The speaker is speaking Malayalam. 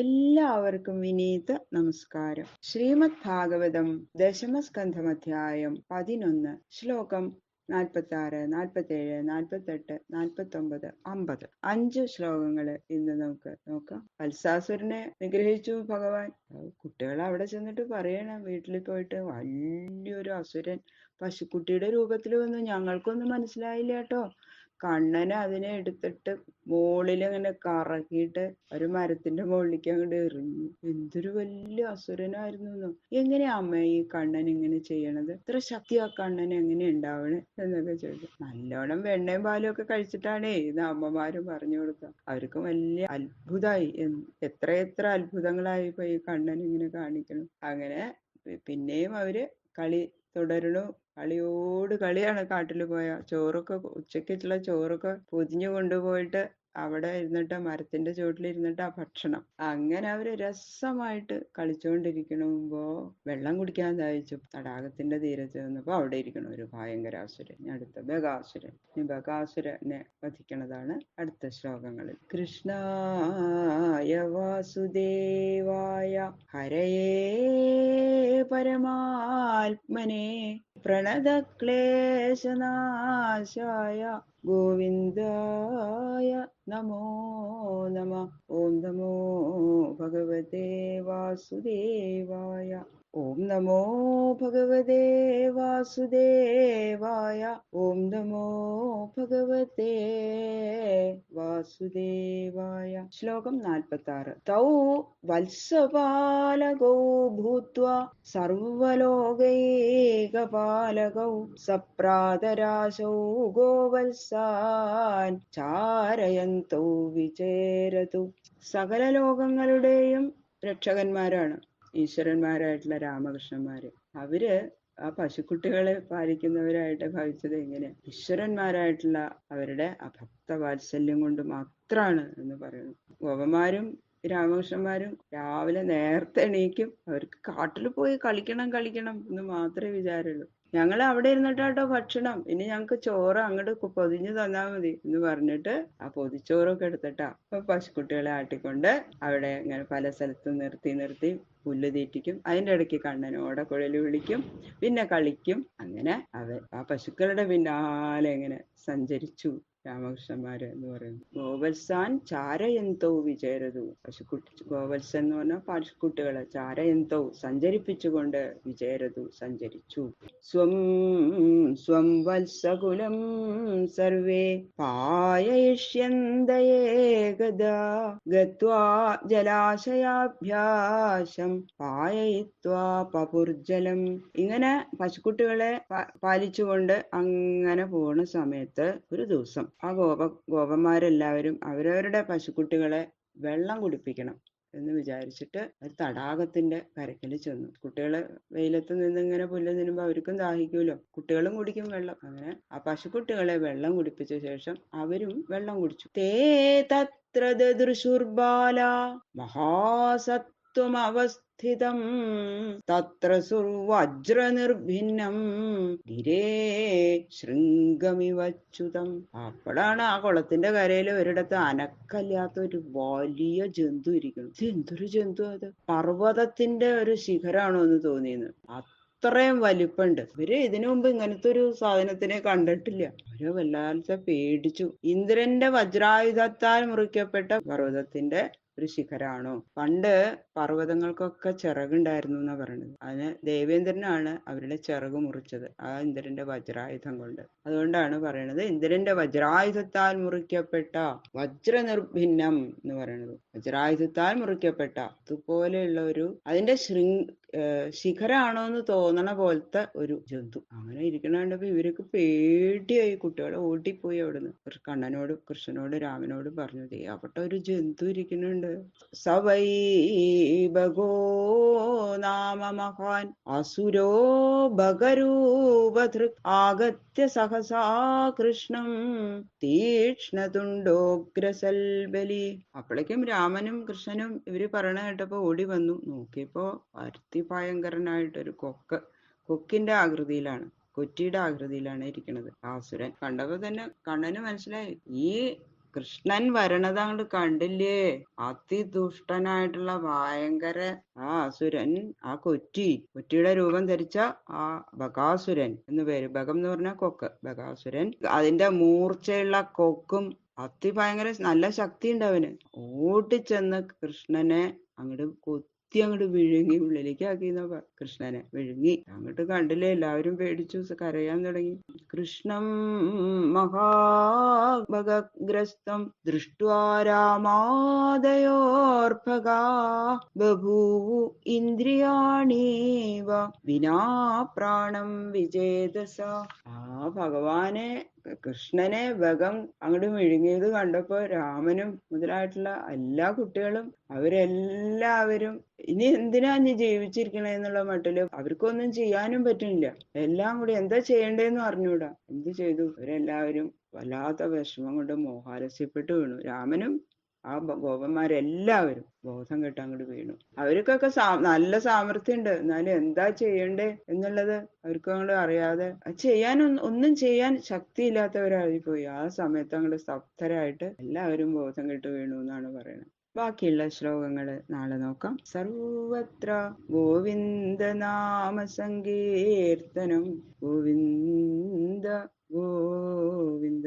എല്ലാവർക്കും വിനീത നമസ്കാരം. ശ്രീമദ് ഭാഗവതം ദശമസ്കന്ധമധ്യായം 11 ശ്ലോകം 46, 47, 48, 49, 50 5 ശ്ലോകങ്ങള് ഇന്ന് നമുക്ക് നോക്കാം. വത്സാസുരനെ നിഗ്രഹിച്ചു ഭഗവാൻ. കുട്ടികൾ അവിടെ ചെന്നിട്ട് പറയണം, വീട്ടിൽ പോയിട്ട് വലിയൊരു അസുരൻ പശുക്കുട്ടിയുടെ രൂപത്തിൽ വന്നു, ഞങ്ങൾക്കൊന്നും മനസ്സിലായില്ല കേട്ടോ. കണ്ണന് അതിനെ എടുത്തിട്ട് മുകളിലിങ്ങനെ കറക്കിയിട്ട് ഒരു മരത്തിന്റെ മുകളിലേക്ക് അങ്ങോട്ട് എറിഞ്ഞു. എന്തൊരു വലിയ അസുരനായിരുന്നു. എങ്ങനെയാ അമ്മ ഈ കണ്ണൻ ഇങ്ങനെ ചെയ്യണത്? ഇത്ര ശക്തി ആ കണ്ണൻ എങ്ങനെ ഉണ്ടാവണേ എന്നൊക്കെ ചോദിച്ചു. നല്ലോണം വെണ്ണയും പാലും ഒക്കെ കഴിച്ചിട്ടാണേ ഇത് അമ്മമാരും പറഞ്ഞു കൊടുക്കുക. അവർക്ക് വലിയ അത്ഭുതമായി. എത്ര അത്ഭുതങ്ങളായി ഇപ്പൊ ഈ കണ്ണൻ ഇങ്ങനെ കാണിക്കണം. അങ്ങനെ പിന്നെയും അവര് കളി തുടരണു. കളിയോട് കളിയാണ്. കാട്ടിൽ പോയ ചോറൊക്കെ, ഉച്ചക്കുള്ള ചോറൊക്കെ പൊതിഞ്ഞു കൊണ്ടുപോയിട്ട് അവിടെ ഇരുന്നിട്ട് മരത്തിന്റെ ചുവട്ടിലിരുന്നിട്ട് ആ ഭക്ഷണം. അങ്ങനെ അവര് രസമായിട്ട് കളിച്ചുകൊണ്ടിരിക്കണമ്പോ വെള്ളം കുടിക്കാൻ ദാഹിച്ചു. തടാകത്തിന്റെ തീരത്ത് നിന്നപ്പോ അവിടെ ഇരിക്കണം ഒരു ഭയങ്കരാസുരൻ. അടുത്ത ബകാസുരൻ. ഈ ബകാസുരനെ വധിക്കണതാണ് അടുത്ത ശ്ലോകങ്ങളിൽ. കൃഷ്ണായ വാസുദേവായ ഹരയേ പരമാത്മനെ പ്രണതക്ലേശനാശായ ഗോവിന്ദായ നമോ നമഃ. ഓം നമോ ഭഗവതേ വാസുദേവായ. ഓം നമോ ഭഗവതേ വാസുദേവായ. ഓം നമോ ഭഗവതേ വാസുദേവായ. ശ്ലോകം 46. തൗ വത്സപാലകൗ ഭൂത്വാ സർവലോകൈകപാലകൗ സപ്രാതരാശൗ ഗോവത്സാൻ ചാരയന്തൗ വിചേരതു. സകല ലോകങ്ങളുടെയും രക്ഷകന്മാരാണ് ഈശ്വരന്മാരായിട്ടുള്ള രാമകൃഷ്ണന്മാര്. അവര് ആ പശുക്കുട്ടികളെ പാലിക്കുന്നവരായിട്ട് ഭവിച്ചത് എങ്ങനെ? ഈശ്വരന്മാരായിട്ടുള്ള അവരുടെ അഭക്ത വാത്സല്യം കൊണ്ട് മാത്രാണ് എന്ന് പറയുന്നു. ഗോപന്മാരും രാമകൃഷ്ണന്മാരും രാവിലെ നേരത്തെ എണീക്കും. അവർക്ക് കാട്ടിൽ പോയി കളിക്കണം എന്ന് മാത്രമേ വിചാരമുള്ളൂ. ഞങ്ങൾ അവിടെ ഇരുന്നിട്ടാട്ടോ ഭക്ഷണം, ഇനി ഞങ്ങക്ക് ചോറ് അങ്ങോട്ട് പൊതിഞ്ഞു തന്നാ മതി എന്ന് പറഞ്ഞിട്ട് ആ പൊതിച്ചോറൊക്കെ എടുത്തിട്ടാ അപ്പൊ പശുക്കുട്ടികളെ ആട്ടിക്കൊണ്ട് അവിടെ ഇങ്ങനെ പല സ്ഥലത്തും നിർത്തി പുല്ല് തീറ്റിക്കും. അതിന്റെ ഇടയ്ക്ക് കണ്ണനോടെ കുഴല് വിളിക്കും, പിന്നെ കളിക്കും. അങ്ങനെ ആ പശുക്കളുടെ പിന്നാലെ ഇങ്ങനെ സഞ്ചരിച്ചു രാമകൃഷ്ണന്മാര് എന്ന് പറയുന്നു. ഗോവത്സാൻ ചാരയന്തോ വിചേരതു. ഗോവത്സൻ എന്ന് പറഞ്ഞാൽ പശുക്കുട്ടികളെ ചാരയന്തോ സഞ്ചരിപ്പിച്ചുകൊണ്ട് വിചേരതു സഞ്ചരിച്ചു. സ്വം വത്സകുലം സർവേ പായയിഷ്യന്തയേ ഗദാ ഗത്വാ ജലാശയാഭ്യാസം പായയിത്വാ പപുർജലം. ഇങ്ങനെ പശുക്കുട്ടികളെ പാലിച്ചുകൊണ്ട് അങ്ങനെ പോണ സമയത്ത് ഒരു ദിവസം ആ ഗോപന്മാരെല്ലാവരും അവരവരുടെ പശുക്കുട്ടികളെ വെള്ളം കുടിപ്പിക്കണം എന്ന് വിചാരിച്ചിട്ട് ഒരു തടാകത്തിന്റെ കരയ്ക്കല് ചെന്നു. കുട്ടികള് വെയിലത്ത് നിന്ന് ഇങ്ങനെ പുല്ല് തിന്നുമ്പോ അവർക്കും ദാഹിക്കുമല്ലോ, കുട്ടികളും കുടിക്കും വെള്ളം. അങ്ങനെ ആ പശുക്കുട്ടികളെ വെള്ളം കുടിപ്പിച്ച ശേഷം അവരും വെള്ളം കുടിച്ചു. തേ തത്ര ദദൃശുർബാല മഹാസത്വമവസ്ഥിതം തത്ര സുർവജ്രനിർഭിന്നം ഗിരേ ശൃംഗമിവച്യുതം. അപ്പോഴാണ് ആ കുളത്തിന്റെ കരയിൽ ഒരിടത്ത് അനക്കല്ലാത്ത ഒരു വലിയ ജന്തു ഇരിക്കുന്നു. ഇത് എന്തൊരു ജന്തു അത്? പർവ്വതത്തിന്റെ ഒരു ശിഖരാണോ എന്ന് തോന്നിയെന്ന്. അത്രയും വലിപ്പുണ്ട്. ഇവര് ഇതിനു മുമ്പ് ഇങ്ങനത്തെ ഒരു സാധനത്തിനെ കണ്ടിട്ടില്ല. അവര് വല്ലാതെ പേടിച്ചു. ഇന്ദ്രന്റെ വജ്രായുധത്താൽ മുറിക്കപ്പെട്ട പർവ്വതത്തിന്റെ ഒരു ശിഖരാണോ? പണ്ട് പർവ്വതങ്ങൾക്കൊക്കെ ചിറകുണ്ടായിരുന്നു എന്നാ പറയുന്നത്. അതിന് ദേവേന്ദ്രനാണ് അവരുടെ ചിറക് മുറിച്ചത് ആ ഇന്ദ്രന്റെ വജ്രായുധം കൊണ്ട്. അതുകൊണ്ടാണ് പറയണത് ഇന്ദ്രന്റെ വജ്രായുധത്താൽ മുറിക്കപ്പെട്ട വജ്രനിർഭിന്നം എന്ന് പറയുന്നത്. വജ്രായുധത്താൽ മുറിക്കപ്പെട്ട അതുപോലെയുള്ള ഒരു അതിന്റെ ശിഖരാണോ എന്ന് തോന്നണ പോലത്തെ ഒരു ജന്തു. അങ്ങനെ ഇരിക്കണണ്ടപ്പോ ഇവർക്ക് പേടിയായി. കുട്ടികളെ ഓടിപ്പോയി അവിടുന്ന്. കണ്ണനോടും കൃഷ്ണനോടും രാമനോടും പറഞ്ഞു, അവിടെ ഒരു ജന്തു ഇരിക്കുന്നുണ്ട്. സവൈ ഭഗോ നാമ മഹാൻ അസുരോ ഭഗരൂപധൃക് ആഗത്യ സഹസാ കൃഷ്ണം തീക്ഷ്ണതുണ്ടോഗ്രസൽബലി. അപ്പോഴേക്കും രാമനും കൃഷ്ണനും ഇവര് പറയണ കേട്ടപ്പോ ഓടി വന്നു. നോക്കിയപ്പോ അതിഭയങ്കരനായിട്ടൊരു കൊക്കിന്റെ ആകൃതിയിലാണ്, കൊറ്റിയുടെ ആകൃതിയിലാണ് ഇരിക്കുന്നത് ആസുരൻ. കണ്ടപ്പോ തന്നെ കണ്ണന് മനസ്സിലായി ഈ കൃഷ്ണൻ വരണത് അങ്ങോട്ട് കണ്ടില്ലേ? അതിദുഷ്ടനായിട്ടുള്ള ഭയങ്കര ആ അസുരൻ, ആ കൊറ്റിയുടെ രൂപം ധരിച്ച ആ ബകാസുരൻ എന്ന് പേര്. ബകം എന്ന് പറഞ്ഞാൽ കൊക്ക്, ബകാസുരൻ. അതിന്റെ മൂർച്ചയുള്ള കൊക്കും അതിഭയങ്കര നല്ല ശക്തി ഉണ്ട് അവന്. ഓടിച്ചെന്ന് കൃഷ്ണനെ അങ്ങോട്ട് അങ്ങോട്ട് വിഴുങ്ങി ഉള്ളിലേക്ക് ആക്കിന്ന കൃഷ്ണനെ വിഴുങ്ങി. അങ്ങോട്ട് കണ്ടില്ലേ, എല്ലാവരും പേടിച്ചു കരയാൻ തുടങ്ങി. കൃഷ്ണം മഹാഭഗഗ്രസ്തം ദൃഷ്ട്വാ രാമാദയോർഭഗാ ബഭൂവു ഇന്ദ്രിയാണീവ വിനാ പ്രാണം വിജേതസ. ആ ഭഗവാനെ, കൃഷ്ണനെ ബകം അങ്ങോട്ട് വിഴുങ്ങിയത് കണ്ടപ്പോ രാമനും മുതലായിട്ടുള്ള എല്ലാ കുട്ടികളും അവരെല്ലാവരും ഇനി എന്തിനാ ഇനി ജീവിച്ചിരിക്കണേന്നുള്ള മട്ടില് അവർക്കൊന്നും ചെയ്യാനും പറ്റുന്നില്ല. എല്ലാം കൂടി എന്താ ചെയ്യണ്ടേന്ന് അറിഞ്ഞൂടാ. എന്ത് ചെയ്തു? അവരെല്ലാവരും വല്ലാത്ത വിഷമം കൊണ്ട് മോഹാലസ്യപ്പെട്ട് വീണു. രാമനും ആ ഗോപന്മാരെല്ലാവരും ബോധം കെട്ട് അങ്ങോട്ട് വീണു. അവർക്കൊക്കെ നല്ല സാമർഥ്യം ഉണ്ട്, എന്നാലും എന്താ ചെയ്യണ്ടേ എന്നുള്ളത് അവർക്ക് അങ്ങോട്ട് അറിയാതെ, ഒന്നും ചെയ്യാൻ ശക്തിയില്ലാത്തവരായി പോയി. ആ സമയത്ത് അങ്ങോട്ട് സ്തബ്ധരായിട്ട് എല്ലാവരും ബോധം കെട്ട് വീണു എന്നാണ് പറയുന്നത്. ബാക്കിയുള്ള ശ്ലോകങ്ങൾ നാളെ നോക്കാം. സർവത്ര ഗോവിന്ദ നാമ സങ്കീർത്തനം. ഗോവിന്ദ ഗോവിന്ദ.